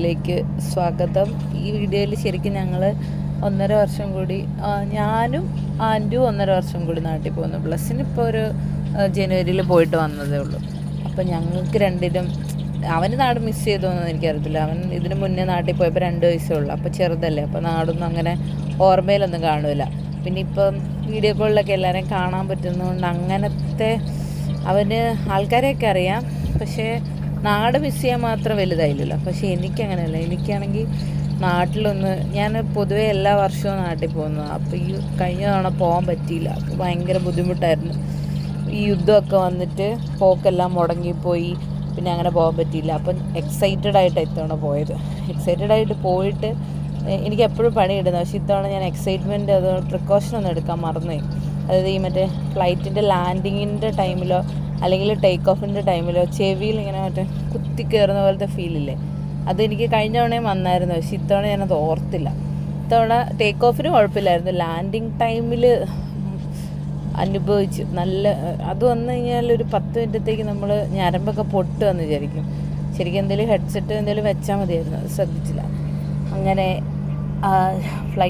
ിലേക്ക് സ്വാഗതം. ഈ വീഡിയോയിൽ ശരിക്കും ഞങ്ങൾ 1.5 വർഷം കൂടി ഞാനും ആൻറ്റും 1.5 വർഷം കൂടി നാട്ടിൽ പോകുന്നു. പ്ലസിന് ഇപ്പോൾ ഒരു ജനുവരിയിൽ പോയിട്ട് വന്നതേ ഉള്ളൂ. അപ്പം ഞങ്ങൾക്ക് രണ്ടിനും അവന് നാട് മിസ് ചെയ്തോന്നും എനിക്കറിയത്തില്ല. അവൻ ഇതിന് മുന്നേ നാട്ടിൽ പോയപ്പോൾ 2 വയസ്സേ ഉള്ളൂ. അപ്പോൾ ചെറുതല്ലേ, അപ്പോൾ നാടൊന്നും അങ്ങനെ ഓർമ്മയിലൊന്നും കാണില്ല. പിന്നെ ഇപ്പം വീഡിയോ കോളിലൊക്കെ എല്ലാവരെയും കാണാൻ പറ്റുന്നതുകൊണ്ട് അങ്ങനത്തെ അവന് ആൾക്കാരെയൊക്കെ അറിയാം. പക്ഷേ നാട് മിസ് ചെയ്യാൻ മാത്രം വലുതായില്ലല്ലോ. പക്ഷേ എനിക്കങ്ങനെയല്ല. എനിക്കാണെങ്കിൽ നാട്ടിലൊന്ന് ഞാൻ പൊതുവേ എല്ലാ വർഷവും നാട്ടിൽ പോകുന്നതാണ്. അപ്പോൾ ഈ കഴിഞ്ഞ തവണ പോകാൻ പറ്റിയില്ല. അപ്പോൾ ഭയങ്കര ബുദ്ധിമുട്ടായിരുന്നു. ഈ യുദ്ധമൊക്കെ വന്നിട്ട് പോക്കെല്ലാം മുടങ്ങിപ്പോയി. പിന്നെ അങ്ങനെ പോകാൻ പറ്റിയില്ല. അപ്പം എക്സൈറ്റഡ് ആയിട്ട് ഇത്തവണ പോയത്. എക്സൈറ്റഡ് ആയിട്ട് പോയിട്ട് എനിക്ക് എപ്പോഴും പണിയിടുന്നത്. പക്ഷേ ഇത്തവണ ഞാൻ എക്സൈറ്റ്മെൻറ്റ് അത് പ്രിക്കോഷനൊന്നും എടുക്കാൻ മറന്നുപോയി. അതായത് ഈ മറ്റേ ഫ്ലൈറ്റിൻ്റെ ലാൻഡിങ്ങിൻ്റെ ടൈമിലോ അല്ലെങ്കിൽ ടേക്ക് ഓഫിൻ്റെ ടൈമിലോ ചെവിയിൽ ഇങ്ങനെ മറ്റേ കുത്തി കയറുന്ന പോലത്തെ ഫീലില്ലേ, അതെനിക്ക് കഴിഞ്ഞ തവണയും വന്നായിരുന്നു. പക്ഷേ ഇത്തവണ ഞാനത് ഓർത്തില്ല. ഇത്തവണ ടേക്ക് ഓഫിന് കുഴപ്പമില്ലായിരുന്നു. ലാൻഡിങ് ടൈമിൽ അനുഭവിച്ചു. നല്ല അത് വന്നു കഴിഞ്ഞാൽ ഒരു 10 മിനിറ്റത്തേക്ക് നമ്മൾ ഞരമ്പൊക്കെ പൊട്ടുമെന്ന് വിചാരിക്കും. ശരിക്കും എന്തെങ്കിലും ഹെഡ്സെറ്റ് എന്തെങ്കിലും വെച്ചാൽ മതിയായിരുന്നു. അത് ശ്രദ്ധിച്ചില്ല. അങ്ങനെ ഫ്ലൈറ്റ്